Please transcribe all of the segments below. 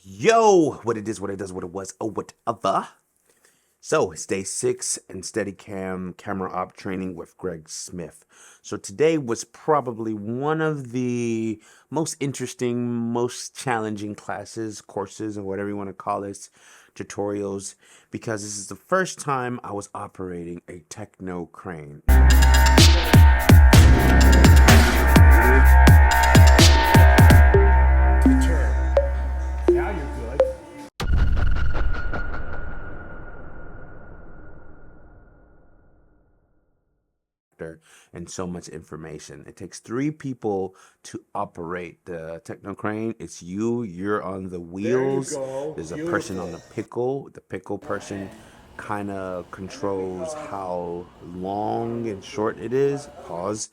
Yo, what it is, what it does, what it was, whatever. So it's day 6 and Steadicam camera op training with Greg Smith. So today was probably one of the most interesting, most challenging classes, courses, or whatever you want to call it, tutorials, because this is the first time I was operating a Techno crane. Now you're good. And so much information. It takes 3 people to operate the Techno crane. It's you're on the wheels. There's a person on the pickle. The pickle person kind of controls how long and short it is. Pause.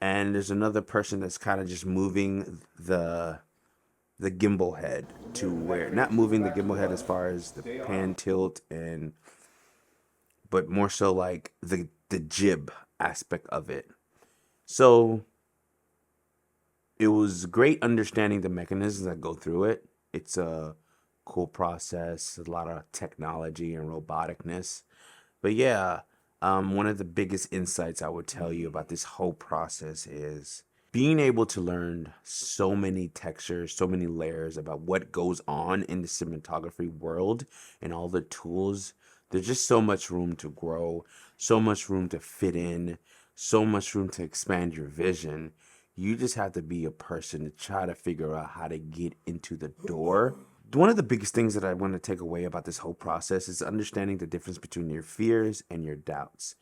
And there's another person that's kind of just moving the gimbal head to where, not moving the gimbal head as far as the pan tilt, and but more so like the jib aspect of it. So it was great understanding the mechanisms that go through it. It's a cool process, a lot of technology and roboticness. But yeah, one of the biggest insights I would tell you about this whole process is being able to learn so many textures, so many layers about what goes on in the cinematography world and all the tools. There's just so much room to grow, so much room to fit in, so much room to expand your vision. You just have to be a person to try to figure out how to get into the door. One of the biggest things that I want to take away about this whole process is understanding the difference between your fears and your doubts.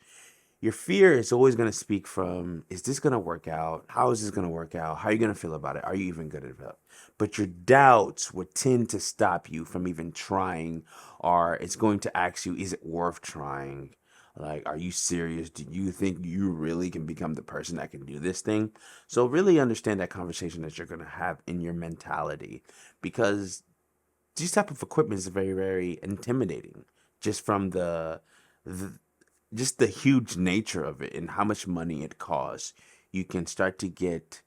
Your fear is always going to speak from, is this going to work out? How is this going to work out? How are you going to feel about it? Are you even good at it? But your doubts would tend to stop you from even trying, or it's going to ask you, is it worth trying? Like, are you serious? Do you think you really can become the person that can do this thing? So really understand that conversation that you're going to have in your mentality, because this type of equipment is very, very intimidating just from just the huge nature of it and how much money it costs. You can start to get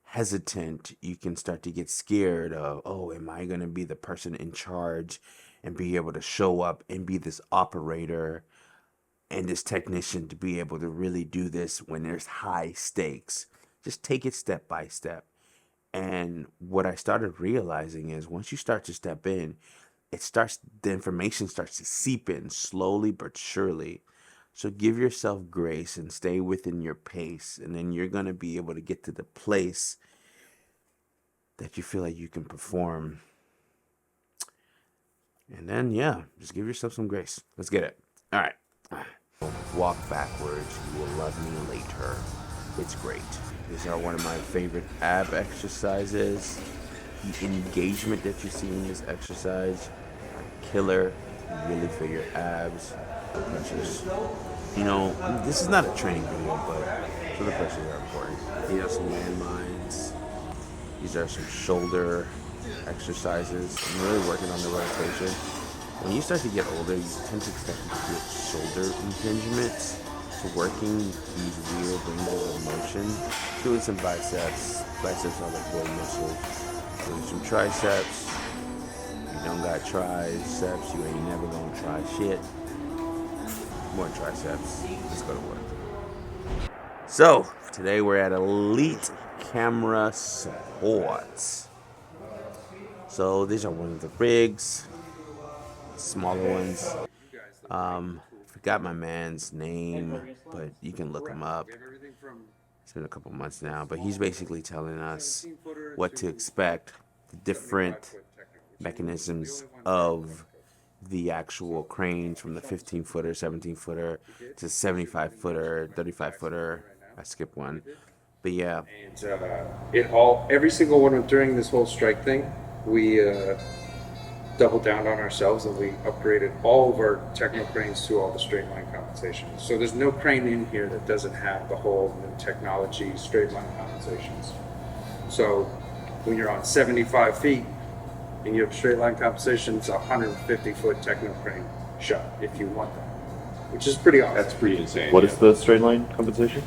hesitant. You can start to get scared of, oh, am I going to be the person in charge and be able to show up and be this operator and this technician to be able to really do this when there's high stakes? Just take it step by step. And what I started realizing is once you start to step in, the information starts to seep in slowly but surely. So give yourself grace and stay within your pace, and then you're going to be able to get to the place that you feel like you can perform. And then, yeah, just give yourself some grace. Let's get it. All right. Walk backwards. You will love me later. It's great. These are one of my favorite ab exercises. The engagement that you see in this exercise are killer. You really feel your abs. The pressures. You know, this is not a training video, but so the pressures are important. These are some landmines. These are some shoulder exercises. I'm really working on the rotation. When you start to get older, you tend to expect to get shoulder impingements. So working these weird ranges of motion, doing some biceps. Biceps are like boy muscles. Doing some triceps. If you don't got triceps, you ain't never gonna try shit. More triceps. Let's go to work. So today we're at Elite Camera Sports. So these are one of the rigs, smaller ones. Forgot my man's name, but you can look him up. It's been a couple months now, but he's basically telling us what to expect, the different mechanisms of the actual cranes, from the 15-footer, 17-footer to 75-footer, 35-footer. I skipped one, but yeah. And every single one during this whole strike thing, we doubled down on ourselves and we upgraded all of our Techno cranes to all the straight line compensations. So there's no crane in here that doesn't have the whole new technology straight line compensations. So when you're on 75 feet and you have straight line compensations, 150-foot Techno crane shot if you want that, which is pretty awesome. That's pretty insane. What is the straight line compensation?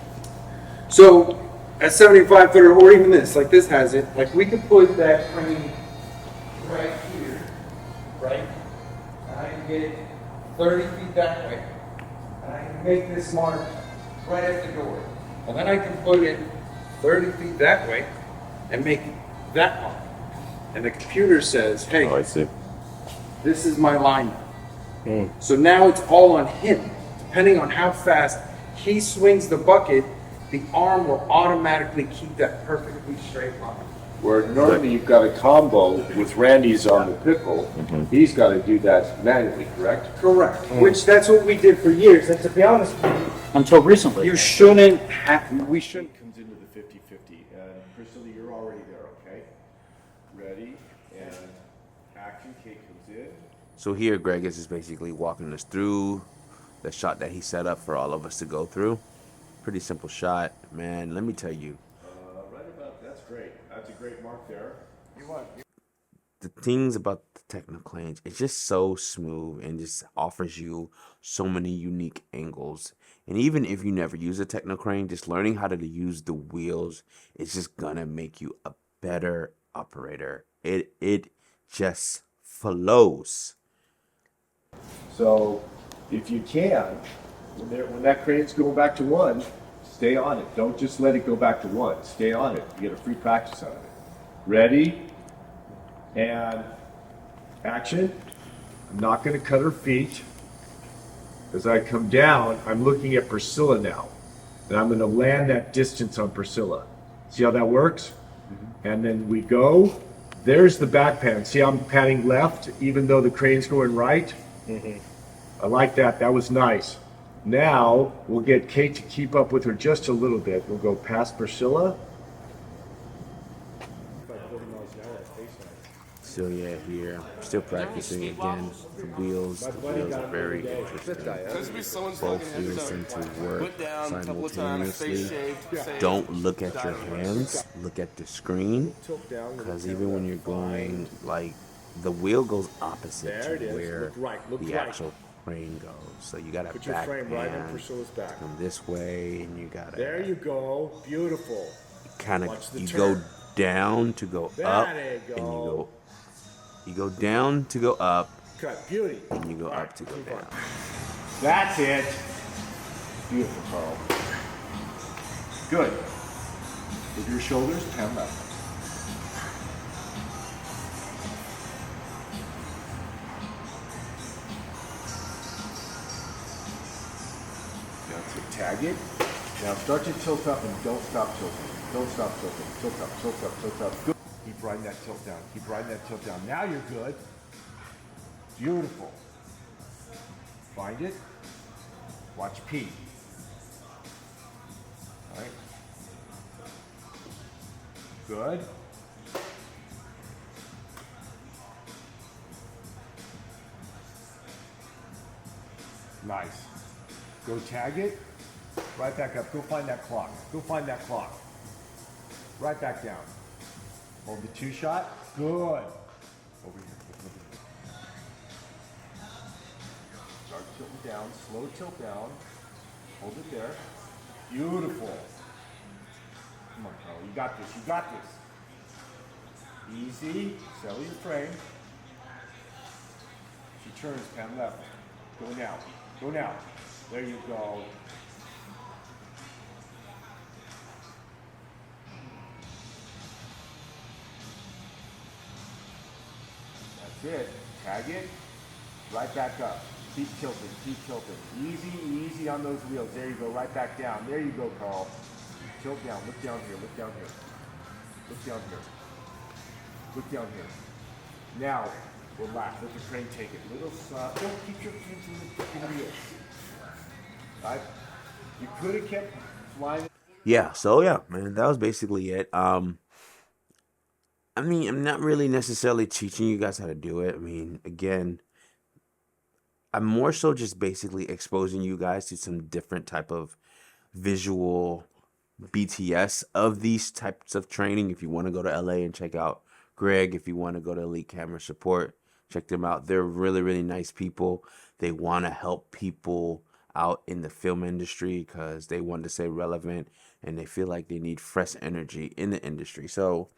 So at 75 footer, or even this, like this has it, like we could put that crane right get it 30 feet that way, and I can make this mark right at the door. And then I can put it 30 feet that way and make that mark. And the computer says, hey, Oh, I see. this is my line. So now it's all on him. Depending on how fast he swings the bucket, the arm will automatically keep that perfectly straight line. Where normally you've got a combo with Randy's on the pickle, he's got to do that manually, correct? Correct. Which that's what we did for years. And to be honest with you, Until recently. you shouldn't have, we shouldn't. Comes into the 50-50, and Priscilla, you're already there, okay? Ready, and action, Kate comes in. So here, Greg is just basically walking us through the shot that he set up for all of us to go through. Pretty simple shot, man. Let me tell you, Right about, that's great. That's a great mark there. You want? the things about the Techno cranes, it's just so smooth and just offers you so many unique angles. And even if you never use a Techno crane, just learning how to use the wheels is just gonna make you a better operator. It just flows. So, if you can, when that crane's going back to one, stay on it. Don't just let it go back to one. Stay on it. You get a free practice out of it. Ready? And action. I'm not going to cut her feet. As I come down, I'm looking at Priscilla now. And I'm going to land that distance on Priscilla. See how that works? And then we go. There's the back pan. See how I'm panning left, even though the crane's going right? I like that. That was nice. Now, we'll get Kate to keep up with her just a little bit. We'll go past Priscilla. So yeah, here, still practicing again. The wheels are very interesting. Both wheels seem to work simultaneously. Don't look at your hands, look at the screen, because even when you're going, like, the wheel goes opposite to where the actual crane goes. So you gotta back pan, come this way, and you gotta. There you go. Beautiful. Kind of, Watch the you turn. go down to go up, There you and go. you go down to go up, Cut. Beauty. and you go up to go down. That's it. Beautiful, Carl. Good. With your shoulders, pan left. That's it. Tag it. Now start to tilt up and don't stop tilting. Don't stop tilting. Tilt up, tilt up, tilt up. Good. Keep riding that tilt down. Keep riding that tilt down. Now you're good. Beautiful. Find it. Watch P. All right. Good. Nice. Go tag it. Right back up. Go find that clock. Go find that clock. Right back down. Hold the two shot. Good. Over here. Start tilting down. Slow tilt down. Hold it there. Beautiful. Come on, Carl. You got this. You got this. Easy. Settle your frame. She turns, pan left. Go now. Go now. There you go. That's it. Tag it. Right back up. Keep tilting. Keep tilting. Easy, easy on those wheels. There you go. Right back down. There you go, Carl. Tilt down. Look down here. Look down here. Look down here. Look down here. Now, relax. Let the crane take it. Little soft. Don't keep your feet in the freaking wheels. Right? You could have kept flying. Yeah, so yeah, man, that was basically it. I mean, I'm not really necessarily teaching you guys how to do it. I mean, again, I'm more so just basically exposing you guys to some different type of visual BTS of these types of training. If you want to go to LA and check out Greg, if you want to go to Elite Camera Support, check them out. They're really, really nice people. They want to help people out in the film industry because they want to stay relevant and they feel like they need fresh energy in the industry. So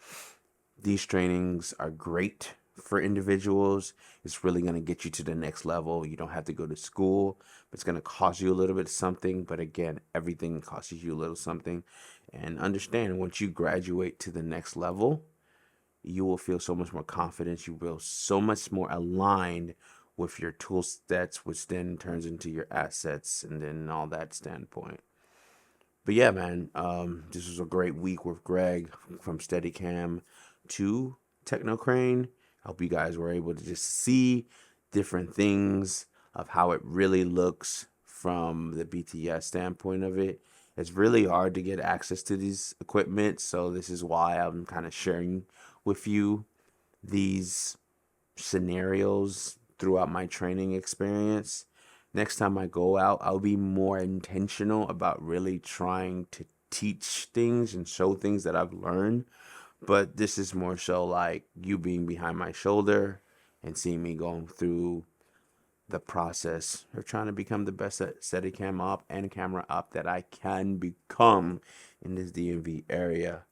these trainings are great for individuals. It's really going to get you to the next level. You don't have to go to school. It's going to cost you a little bit of something, but again, everything costs you a little something. And understand, once you graduate to the next level, you will feel so much more confidence. You will so much more aligned with your tool sets, which then turns into your assets and then all that standpoint. But yeah, man, this was a great week with Greg from Steadicam to Techno Crane. I hope you guys were able to just see different things of how it really looks from the BTS standpoint of it. It's really hard to get access to these equipment, so this is why I'm kind of sharing with you these scenarios throughout my training experience. Next time I go out, I'll be more intentional about really trying to teach things and show things that I've learned. But this is more so like you being behind my shoulder and seeing me going through the process of trying to become the best at Steadicam op and camera op that I can become in this DMV area.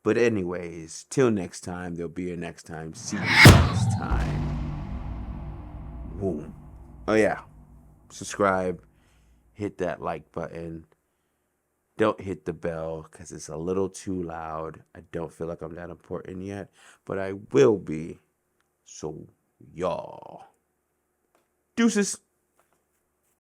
But anyways, till next time, there'll be a next time. See you next time. Boom. Oh yeah, subscribe, hit that like button. Don't hit the bell because it's a little too loud. I don't feel like I'm that important yet, but I will be. So y'all, deuces.